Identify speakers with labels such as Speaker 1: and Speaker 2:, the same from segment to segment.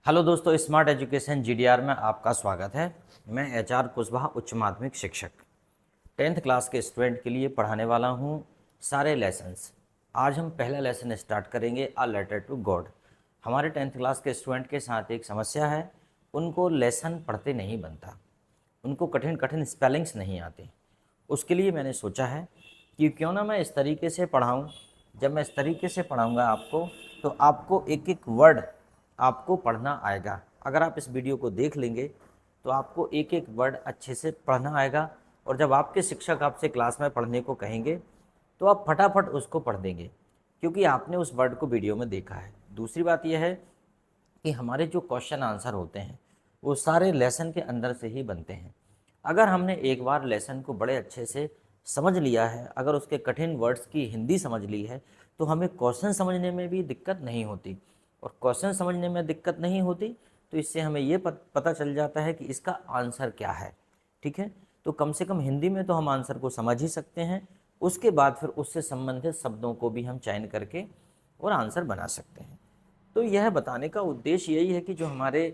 Speaker 1: Hello दोस्तों, smart education GDR में आपका स्वागत है। मैं एचआर कुशवाहा उच्च माध्यमिक शिक्षक 10th क्लास के स्टूडेंट के लिए पढ़ाने वाला हूं सारे लेसन्स। आज हम पहला लेसन स्टार्ट करेंगे अ लेटर टू गॉड। हमारे 10th क्लास के स्टूडेंट के साथ एक समस्या है, उनको लेसन पढ़ते नहीं बनता, उनको कठिन कठिन स्पेलिंग्स नहीं आते। उसके लिए मैंने सोचा है कि क्यों ना मैं इस तरीके से पढ़ाऊँ। जब मैं इस तरीके से पढ़ाऊँगा आपको, तो आपको एक एक वर्ड आपको पढ़ना आएगा। अगर आप इस वीडियो को देख लेंगे तो आपको एक एक वर्ड अच्छे से पढ़ना आएगा, और जब आपके शिक्षक आपसे क्लास में पढ़ने को कहेंगे तो आप फटाफट उसको पढ़ देंगे, क्योंकि आपने उस वर्ड को वीडियो में देखा है। दूसरी बात यह है कि हमारे जो क्वेश्चन आंसर होते हैं वो सारे लेसन के अंदर से ही बनते हैं। अगर हमने एक बार लेसन को बड़े अच्छे से समझ लिया है, अगर उसके कठिन वर्ड्स की हिंदी समझ ली है, तो हमें क्वेश्चन समझने में भी दिक्कत नहीं होती। और क्वेश्चन समझने में दिक्कत नहीं होती तो इससे हमें ये पता चल जाता है कि इसका आंसर क्या है। ठीक है, तो कम से कम हिंदी में तो हम आंसर को समझ ही सकते हैं। उसके बाद फिर उससे संबंधित शब्दों को भी हम चयन करके और आंसर बना सकते हैं। तो यह बताने का उद्देश्य यही है कि जो हमारे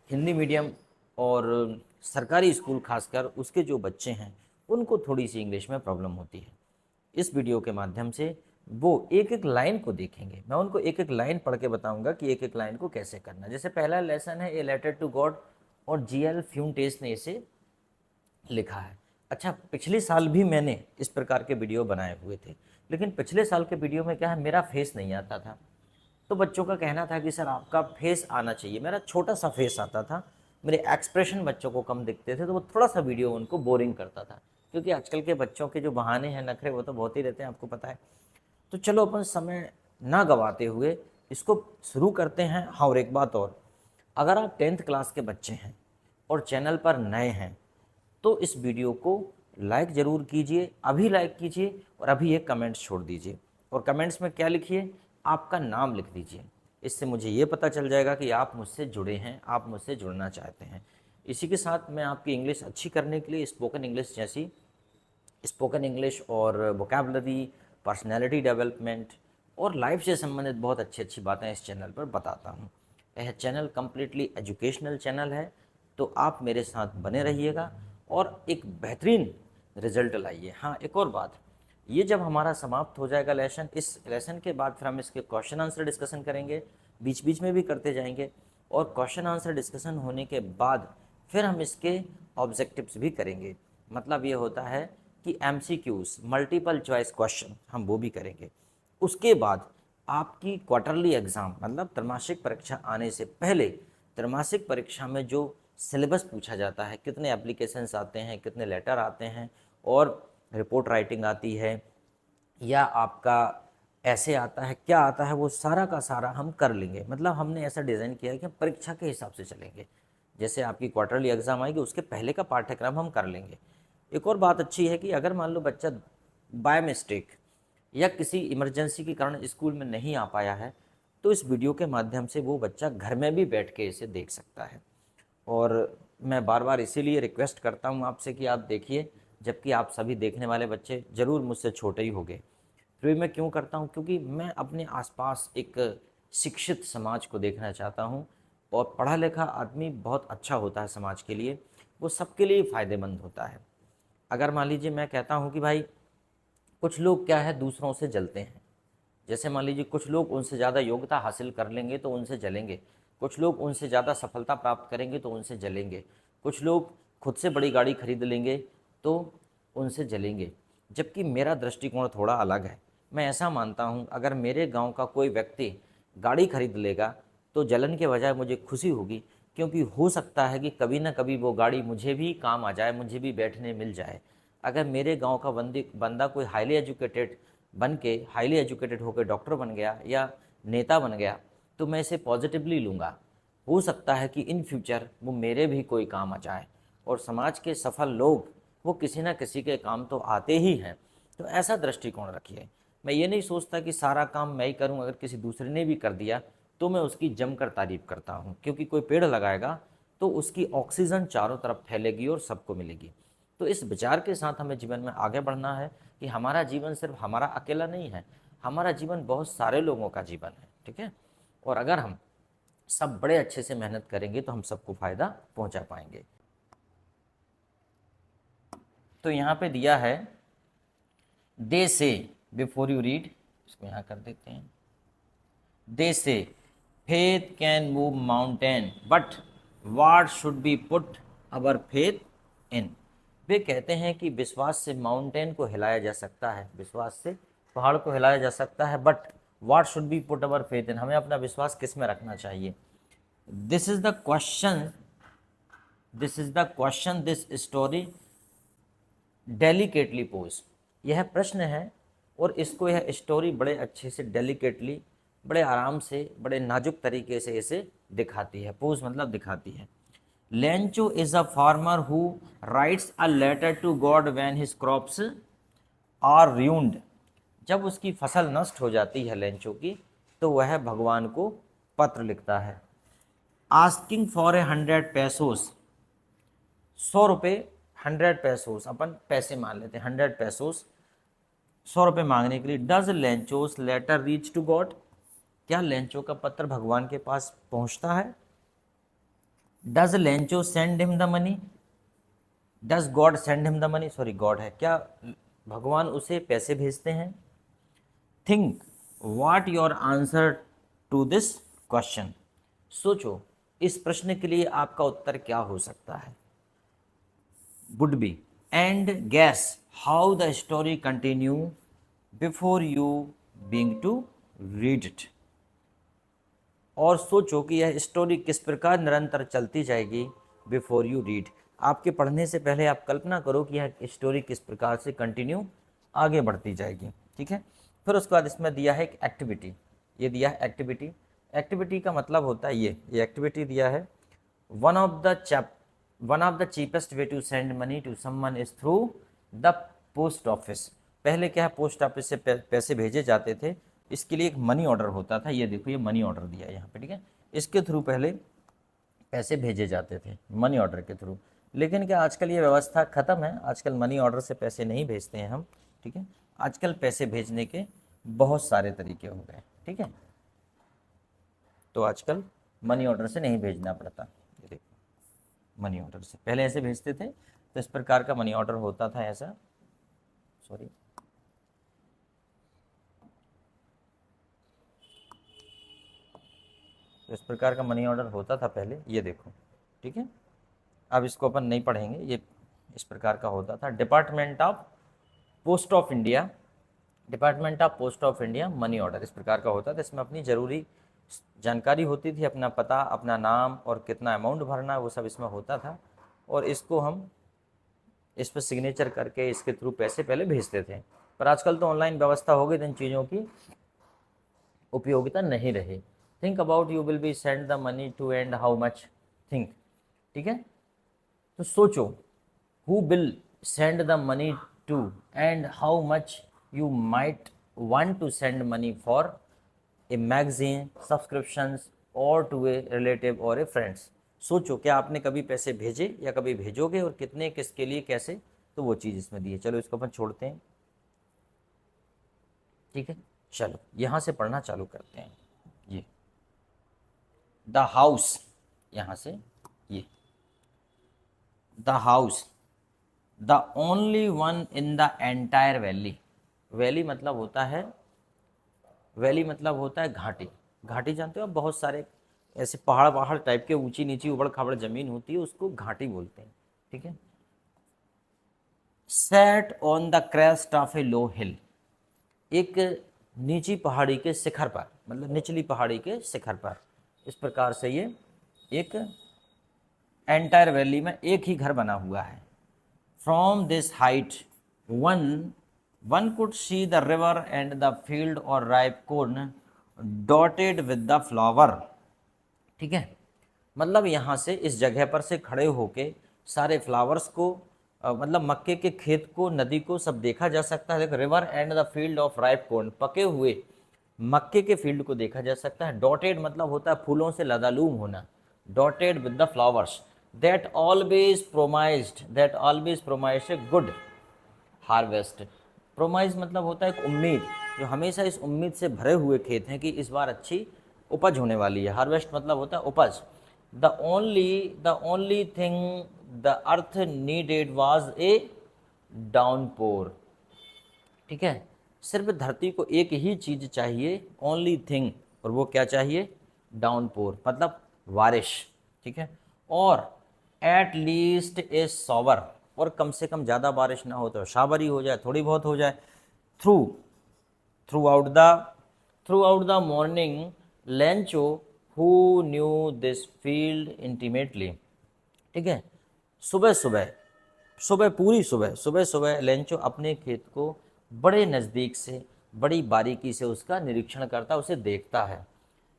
Speaker 1: हिंदी मीडियम और सरकारी स्कूल खासकर उसके जो बच्चे हैं, उनको थोड़ी सी इंग्लिश में प्रॉब्लम होती है। इस वीडियो के माध्यम से वो एक एक लाइन को देखेंगे। मैं उनको एक एक लाइन पढ़ के बताऊंगा कि एक एक लाइन को कैसे करना। जैसे पहला लेसन है ए लेटर टू गॉड, और जीएल फ्यूंटेस ने इसे लिखा है। अच्छा, पिछले साल भी मैंने इस प्रकार के वीडियो बनाए हुए थे, लेकिन पिछले साल के वीडियो में क्या है, मेरा फेस नहीं आता था। तो बच्चों का कहना था कि सर आपका फेस आना चाहिए। मेरा छोटा सा फेस आता था, मेरे एक्सप्रेशन बच्चों को कम दिखते थे, तो वो थोड़ा सा वीडियो उनको बोरिंग करता था। क्योंकि आजकल के बच्चों के जो बहाने हैं, नखरे, वो तो बहुत ही रहते हैं, आपको पता है। तो चलो अपन समय ना गवाते हुए इसको शुरू करते हैं। हाँ, और एक बात और, अगर आप 10th क्लास के बच्चे हैं और चैनल पर नए हैं तो इस वीडियो को लाइक ज़रूर कीजिए, अभी लाइक कीजिए और अभी एक कमेंट्स छोड़ दीजिए। और कमेंट्स में क्या लिखिए, आपका नाम लिख दीजिए। इससे मुझे ये पता चल जाएगा कि आप मुझसे जुड़े हैं, आप मुझसे जुड़ना चाहते हैं। इसी के साथ मैं आपकी इंग्लिश अच्छी करने के लिए स्पोकन इंग्लिश जैसी स्पोकन इंग्लिश और वोकैबुलरी, पर्सनैलिटी डेवलपमेंट और लाइफ से संबंधित बहुत अच्छी अच्छी बातें इस चैनल पर बताता हूँ। यह चैनल कम्प्लीटली एजुकेशनल चैनल है, तो आप मेरे साथ बने रहिएगा और एक बेहतरीन रिजल्ट लाइए। हाँ, एक और बात, ये जब हमारा समाप्त हो जाएगा लेसन, इस लेसन के बाद फिर हम इसके क्वेश्चन आंसर डिस्कशन करेंगे, बीच बीच में भी करते जाएंगे। और क्वेश्चन आंसर डिस्कशन होने के बाद फिर हम इसके ऑब्जेक्टिव्स भी करेंगे। मतलब ये होता है कि एमसीक्यूज, मल्टीपल चॉइस क्वेश्चन, हम वो भी करेंगे। उसके बाद आपकी क्वार्टरली एग्ज़ाम मतलब त्रैमासिक परीक्षा आने से पहले त्रैमासिक परीक्षा में जो सिलेबस पूछा जाता है, कितने एप्लीकेशंस आते हैं, कितने लेटर आते हैं, और रिपोर्ट राइटिंग आती है या आपका ऐसे आता है, क्या आता है, वो सारा का सारा हम कर लेंगे। मतलब हमने ऐसा डिज़ाइन किया है कि हम परीक्षा के हिसाब से चलेंगे। जैसे आपकी क्वार्टरली एग्ज़ाम आएगी, उसके पहले का पाठ्यक्रम हम कर लेंगे। एक और बात अच्छी है कि अगर मान लो बच्चा बाय मिस्टेक या किसी इमरजेंसी के कारण स्कूल में नहीं आ पाया है, तो इस वीडियो के माध्यम से वो बच्चा घर में भी बैठ के इसे देख सकता है। और मैं बार बार इसीलिए रिक्वेस्ट करता हूँ आपसे कि आप देखिए, जबकि आप सभी देखने वाले बच्चे ज़रूर मुझसे छोटे ही होंगे। फिर भी मैं क्यों करता हूँ, क्योंकि मैं अपने आसपास एक शिक्षित समाज को देखना चाहता हूँ। और पढ़ा लिखा आदमी बहुत अच्छा होता है समाज के लिए, वो सबके लिए फ़ायदेमंद होता है। अगर मान लीजिए मैं कहता हूँ कि भाई कुछ लोग क्या है, दूसरों से जलते हैं। जैसे मान लीजिए कुछ लोग उनसे ज़्यादा योग्यता हासिल कर लेंगे तो उनसे जलेंगे, कुछ लोग उनसे ज़्यादा सफलता प्राप्त करेंगे तो उनसे जलेंगे, कुछ लोग खुद से बड़ी गाड़ी खरीद लेंगे तो उनसे जलेंगे। जबकि मेरा दृष्टिकोण थोड़ा अलग है। मैं ऐसा मानता हूँ, अगर मेरे गांव का कोई व्यक्ति गाड़ी खरीद लेगा तो जलन के बजाय मुझे खुशी होगी, क्योंकि हो सकता है कि कभी ना कभी वो गाड़ी मुझे भी काम आ जाए, मुझे भी बैठने मिल जाए। अगर मेरे गांव का बंदा कोई हाईली एजुकेटेड होकर डॉक्टर बन गया या नेता बन गया, तो मैं इसे पॉजिटिवली लूँगा। हो सकता है कि इन फ्यूचर वो मेरे भी कोई काम आ जाए। और समाज के सफल लोग वो किसी न किसी के काम तो आते ही हैं। तो ऐसा दृष्टिकोण रखिए। मैं ये नहीं सोचता कि सारा काम मैं ही करूं, अगर किसी दूसरे ने भी कर दिया तो मैं उसकी जमकर तारीफ करता हूं, क्योंकि कोई पेड़ लगाएगा तो उसकी ऑक्सीजन चारों तरफ फैलेगी और सबको मिलेगी। तो इस विचार के साथ हमें जीवन में आगे बढ़ना है कि हमारा जीवन सिर्फ हमारा अकेला नहीं है, हमारा जीवन बहुत सारे लोगों का जीवन है। ठीक है, और अगर हम सब बड़े अच्छे से मेहनत करेंगे तो हम सबको फ़ायदा पहुंचा पाएंगे। तो यहाँ पे दिया है दे से, बिफोर यू रीड, इसको यहाँ कर देते हैं। They say faith can move mountain but what should be put our faith in. वे कहते हैं कि विश्वास से माउंटेन को हिलाया जा सकता है, विश्वास से पहाड़ को हिलाया जा सकता है, but what should be put our faith इन, हमें अपना विश्वास किस में रखना चाहिए। This is the question, this story delicately pose. यह प्रश्न है और इसको यह स्टोरी बड़े अच्छे से डेलिकेटली, बड़े आराम से, बड़े नाजुक तरीके से इसे दिखाती है। पोज मतलब दिखाती है। Lencho is a farmer who writes a letter to God when his crops are ruined। जब उसकी फसल नष्ट हो जाती है लेंचो की, तो वह भगवान को पत्र लिखता है। आस्किंग फॉर 100 पैसोस, 100 रुपये, 100 पैसोस, अपन पैसे मान लेते हैं, 100 पैसोस, 100 रुपये मांगने के लिए। Does Lencho's letter reach to God, क्या लेंचो का पत्र भगवान के पास पहुंचता है। Does Lencho send him the money, does God send him the money, sorry God है, क्या भगवान उसे पैसे भेजते हैं। Think what your answer to this question, सोचो इस प्रश्न के लिए आपका उत्तर क्या हो सकता है। Would be and guess how the story continue before you being to read it. और सोचो कि यह स्टोरी किस प्रकार निरंतर चलती जाएगी बिफोर यू रीड। आपके पढ़ने से पहले आप कल्पना करो कि यह स्टोरी किस प्रकार से कंटिन्यू आगे बढ़ती जाएगी। ठीक है, फिर उसके बाद इसमें दिया है एक एक्टिविटी, ये दिया है एक्टिविटी। एक्टिविटी का मतलब होता है ये एक्टिविटी दिया है। One of the cheapest way to send money to someone is through the post office. पहले क्या है, पोस्ट ऑफिस से पैसे भेजे जाते थे, इसके लिए एक मनी ऑर्डर होता था। ये देखो, ये मनी ऑर्डर दिया है यहाँ पे, ठीक है, इसके थ्रू पहले पैसे भेजे जाते थे, मनी ऑर्डर के थ्रू। लेकिन क्या आजकल ये व्यवस्था ख़त्म है, आजकल मनी ऑर्डर से पैसे नहीं भेजते हैं हम। ठीक है, आजकल पैसे भेजने के बहुत सारे तरीके हो गए। ठीक है, तो आजकल मनी ऑर्डर से नहीं भेजना पड़ता। ये देखो, मनी ऑर्डर से पहले ऐसे भेजते थे, तो इस प्रकार का मनी ऑर्डर होता था ऐसा, सॉरी, तो इस प्रकार का मनी ऑर्डर होता था पहले, ये देखो। ठीक है, अब इसको अपन नहीं पढ़ेंगे, ये इस प्रकार का होता था। Department of post of India, department of post of India money order इस प्रकार का होता था। इसमें अपनी ज़रूरी जानकारी होती थी, अपना पता, अपना नाम और कितना अमाउंट भरना है, वो सब इसमें होता था। और इसको हम इस पर सिग्नेचर करके इसके थ्रू पैसे पहले भेजते थे। पर आजकल तो ऑनलाइन व्यवस्था हो गई, तो इन चीज़ों की उपयोगिता नहीं रही। Think about you will be send the money to and how much, think. ठीक है, तो सोचो, who will send the money to and how much you might want to send money for a magazine subscriptions और to a relative और a friends. सोचो, क्या आपने कभी पैसे भेजे या कभी भेजोगे, और कितने, किसके लिए, कैसे, तो वो चीज़ इसमें दी है। चलो इसको अपन छोड़ते हैं। ठीक है, चलो यहाँ से पढ़ना चालू करते हैं। ये द हाउस, यहाँ से ये the house, the only one in the entire valley. Valley मतलब होता है, वैली मतलब होता है घाटी। घाटी जानते हो आप, बहुत सारे ऐसे पहाड़ पहाड़ टाइप के, ऊंची नीची उबड़ खाबड़ जमीन होती है, उसको घाटी बोलते हैं। ठीक है, set on the crest of a low hill, एक नीची पहाड़ी के शिखर पर, मतलब निचली पहाड़ी के शिखर पर। इस प्रकार से ये एक एंटायर वैली में एक ही घर बना हुआ है। From this height one could see the river and the field और ripe corn dotted with the flower. ठीक है, मतलब यहाँ से, इस जगह पर से खड़े होके सारे फ्लावर्स को, मतलब मक्के के खेत को, नदी को, सब देखा जा सकता है। River and the field of ripe corn, पके हुए मक्के के फील्ड को देखा जा सकता है। डॉटेड मतलब होता है फूलों से लदालूम होना। Dotted with the flowers that always promised a good harvest. Promise मतलब होता है एक उम्मीद, जो हमेशा इस उम्मीद से भरे हुए खेत हैं कि इस बार अच्छी उपज होने वाली है। हार्वेस्ट मतलब होता है उपज। The only thing the earth needed was a downpour. ठीक है, सिर्फ धरती को एक ही चीज चाहिए, ओनली थिंग, और वो क्या चाहिए? डाउनपोर मतलब बारिश। ठीक है, और एट लीस्ट ए शॉवर, और कम से कम ज़्यादा बारिश ना हो तो शावर ही हो जाए, थोड़ी बहुत हो जाए। Through out the morning Lencho who knew this field intimately. ठीक है, पूरी सुबह लेंचो अपने खेत को बड़े नज़दीक से, बड़ी बारीकी से उसका निरीक्षण करता, उसे देखता है।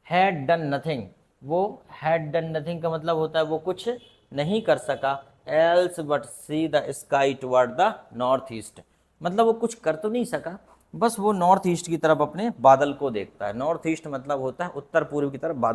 Speaker 1: हैड डन नथिंग, वो हैड डन नथिंग का मतलब होता है वो कुछ नहीं कर सका, else but see the sky toward the north east, मतलब वो कुछ कर तो नहीं सका, बस वो नॉर्थ ईस्ट की तरफ अपने बादल को देखता है। नॉर्थ ईस्ट मतलब होता है उत्तर पूर्व की तरफ बादल।